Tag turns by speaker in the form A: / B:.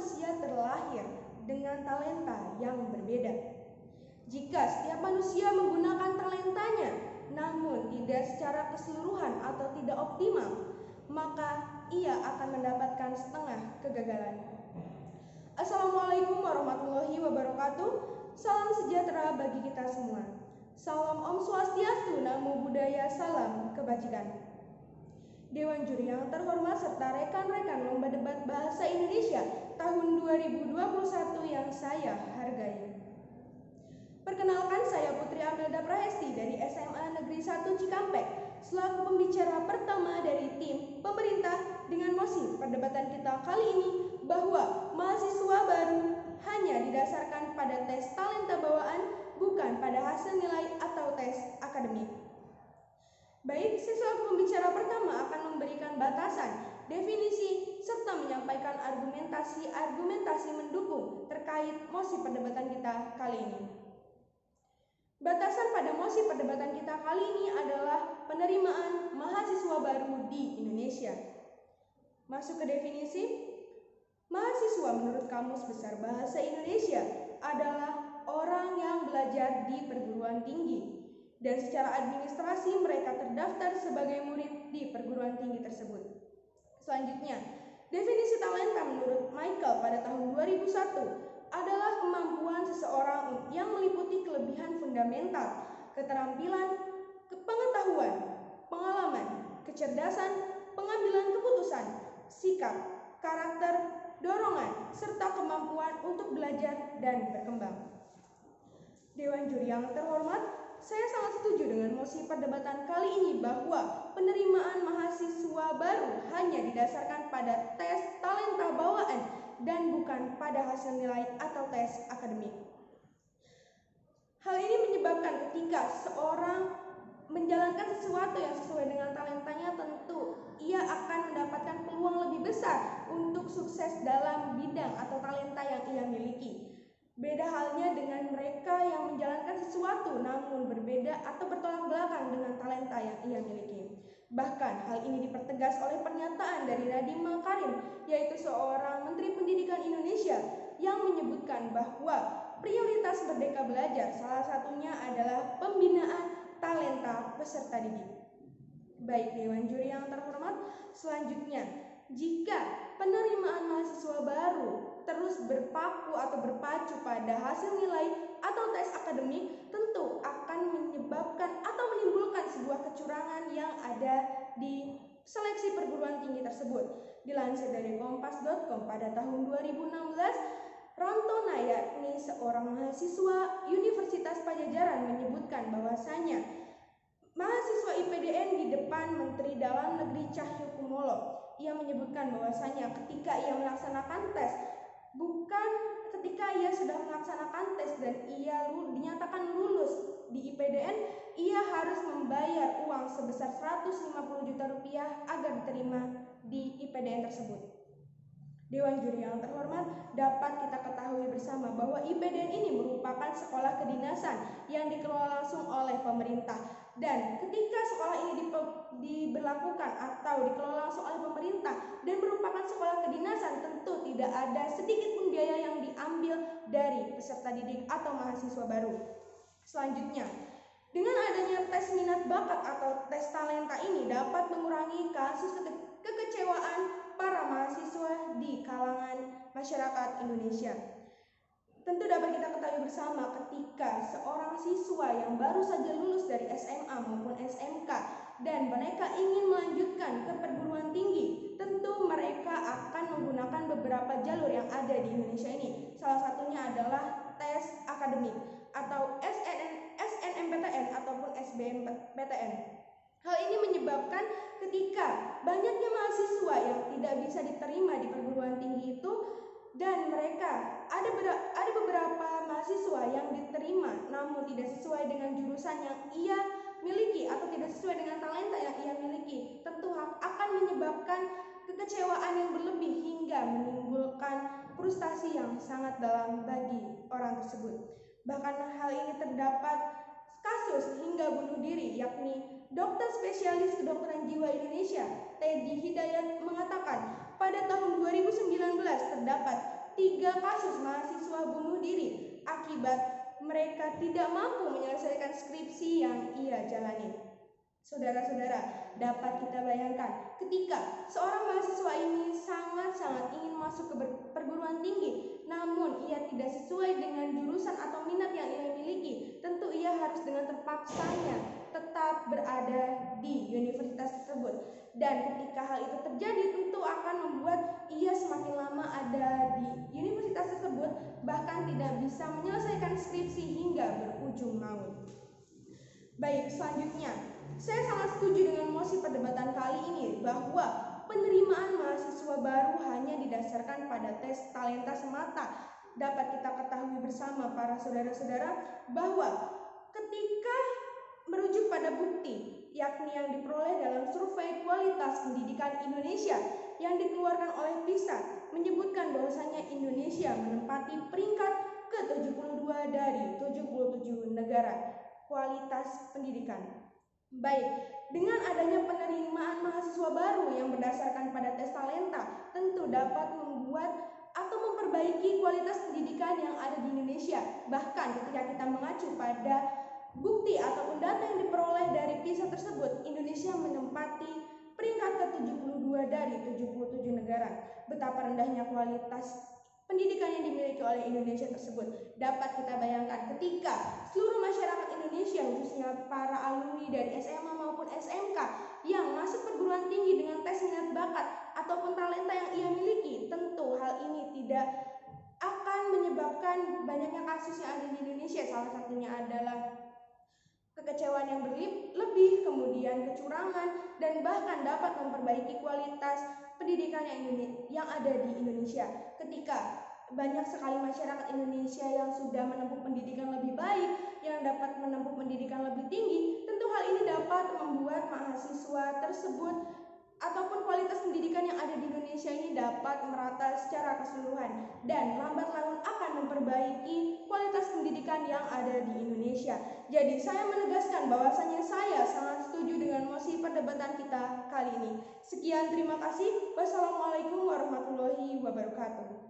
A: manusia terlahir dengan talenta yang berbeda. Jika setiap manusia menggunakan talentanya, namun tidak secara keseluruhan atau tidak optimal, maka ia akan mendapatkan setengah kegagalan. Assalamualaikum warahmatullahi wabarakatuh. Salam sejahtera bagi kita semua. Salam Om Swastiastu, Namo Buddhaya, salam kebajikan. Dewan Juri yang terhormat serta rekan-rekan lomba debat bahasa Indonesia tahun 2021 yang saya hargai. Perkenalkan, saya Putri Amelda Prahesti dari SMA Negeri 1 Cikampek, selaku pembicara pertama dari tim pemerintah dengan mosi perdebatan kita kali ini bahwa mahasiswa baru hanya didasarkan pada tes talenta bawaan, bukan pada hasil nilai atau tes akademik. Baik, saya selaku pembicara pertama akan memberikan batasan, definisi, serta menyampaikan argumentasi mendukung terkait mosi perdebatan kita kali ini. Batasan pada mosi perdebatan kita kali ini adalah penerimaan mahasiswa baru di Indonesia. Masuk ke definisi, mahasiswa menurut Kamus Besar Bahasa Indonesia adalah orang yang belajar di perguruan tinggi dan secara administrasi mereka terdaftar sebagai murid di perguruan tinggi tersebut. Selanjutnya, definisi talenta menurut Michael pada tahun 2001 adalah kemampuan seseorang yang meliputi kelebihan fundamental, keterampilan, pengetahuan, pengalaman, kecerdasan, pengambilan keputusan, sikap, karakter, dorongan, serta kemampuan untuk belajar dan berkembang. Dewan Juri yang terhormat, saya sangat setuju dengan mosi perdebatan kali ini bahwa penerimaan mahasiswa baru hanya didasarkan pada tes talenta bawaan dan bukan pada hasil nilai atau tes akademik. Hal ini menyebabkan ketika seorang menjalankan sesuatu yang sesuai dengan talentanya, tentu ia akan mendapatkan peluang lebih besar untuk sukses dalam bidang atau talenta yang ia miliki. Beda halnya dengan mereka yang menjalankan sesuatu namun berbeda atau bertolak belakang dengan talenta yang ia miliki. Bahkan hal ini dipertegas oleh pernyataan dari Nadiem Makarim, yaitu seorang Menteri Pendidikan Indonesia, yang menyebutkan bahwa prioritas Merdeka Belajar salah satunya adalah pembinaan talenta peserta didik. Baik Dewan Juri yang terhormat, selanjutnya, jika penerimaan mahasiswa baru terus berpaku atau berpacu pada hasil nilai atau tes akademik, tentu akan menyebabkan atau menimbulkan sebuah kecurangan yang ada di seleksi perguruan tinggi tersebut. Dilansir dari kompas.com pada tahun 2016, Rantona, yakni seorang mahasiswa Universitas Pajajaran, menyebutkan bahwasanya mahasiswa IPDN di depan Menteri Dalam Negeri Cahyokumolo, ia menyebutkan bahwasanya ketika ia melaksanakan tes, bukan ketika ia sudah melaksanakan tes dan ia dinyatakan lulus di IPDN, ia harus membayar uang sebesar 150 juta rupiah agar diterima di IPDN tersebut. Dewan Juri yang terhormat, dapat kita ketahui bersama bahwa IPDN ini merupakan sekolah kedinasan yang dikelola langsung oleh pemerintah. Dan ketika sekolah ini diberlakukan atau dikelola langsung oleh pemerintah dan merupakan sekolah kedinasan, tentu tidak ada sedikit pun biaya yang diambil dari peserta didik atau mahasiswa baru. Selanjutnya, dengan adanya tes minat bakat atau tes talenta ini dapat mengurangi kasus kekecewaan para mahasiswa di kalangan masyarakat Indonesia. Tentu dapat kita ketahui bersama ketika seorang siswa yang baru saja lulus dari SMA maupun SMK dan mereka ingin melanjutkan ke perguruan tinggi, tentu mereka akan menggunakan beberapa jalur yang ada di Indonesia ini. Salah satunya adalah tes akademik atau SNMPTN ataupun SBMPTN. Hal ini menyebabkan ketika banyaknya mahasiswa yang tidak bisa diterima di perguruan tinggi itu, dan mereka ada beberapa mahasiswa yang diterima namun tidak sesuai dengan jurusan yang ia miliki atau tidak sesuai dengan talenta yang ia miliki, tentu akan menyebabkan kekecewaan yang berlebih hingga menimbulkan frustasi yang sangat dalam bagi orang tersebut. Bahkan hal ini terdapat kasus hingga bunuh diri, yakni dokter spesialis kedokteran jiwa Indonesia Teddy Hidayat mengatakan pada tahun 2019 terdapat 3 3 kasus mahasiswa bunuh diri akibat mereka tidak mampu menyelesaikan skripsi yang ia jalani. Saudara-saudara, dapat kita bayangkan ketika seorang mahasiswa ini sangat-sangat ingin masuk ke perguruan tinggi, namun ia tidak sesuai dengan jurusan atau minat yang ia miliki, tentu ia harus dengan terpaksanya tetap berada di universitas tersebut. Dan ketika hal itu terjadi, tentu akan membuat ia semakin lama ada di universitas tersebut, bahkan tidak bisa menyelesaikan skripsi hingga berujung maut. Baik, selanjutnya, saya sangat setuju dengan mosi perdebatan kali ini bahwa penerimaan mahasiswa baru hanya didasarkan pada tes talenta semata. Dapat kita ketahui bersama para saudara-saudara bahwa ketika merujuk pada bukti, yakni yang diperoleh dalam survei kualitas pendidikan Indonesia yang dikeluarkan oleh PISA, menyebutkan bahwasanya Indonesia menempati peringkat ke-72 dari 77 negara kualitas pendidikan. Baik, dengan adanya penerimaan mahasiswa baru yang berdasarkan pada tes talenta, tentu dapat membuat atau memperbaiki kualitas pendidikan yang ada di Indonesia. Bahkan ketika kita mengacu pada bukti ataupun data yang diperoleh dari PISA tersebut, Indonesia menempati peringkat ke-72 dari 77 negara. Betapa rendahnya kualitas pendidikan yang dimiliki oleh Indonesia tersebut dapat kita bayangkan ketika seluruh masyarakat Indonesia, khususnya para alumni dari SMA maupun SMK yang masuk perguruan tinggi dengan tes minat bakat ataupun talenta yang ia miliki, tentu hal ini tidak akan menyebabkan banyaknya kasus yang ada di Indonesia. Salah satunya adalah kekecewaan yang berlebih, kemudian kecurangan, dan bahkan dapat memperbaiki kualitas pendidikan yang ada di Indonesia. Ketika banyak sekali masyarakat Indonesia yang sudah menempuh pendidikan lebih baik, yang dapat menempuh pendidikan lebih tinggi, tentu hal ini dapat membuat mahasiswa tersebut ataupun kualitas pendidikan yang ada di Indonesia ini dapat merata secara keseluruhan dan lambat laun akan memperbaiki kualitas pendidikan yang ada di Indonesia. Jadi saya menegaskan bahwasanya saya sangat setuju dengan mosi perdebatan kita kali ini. Sekian, terima kasih. Wassalamualaikum warahmatullahi wabarakatuh.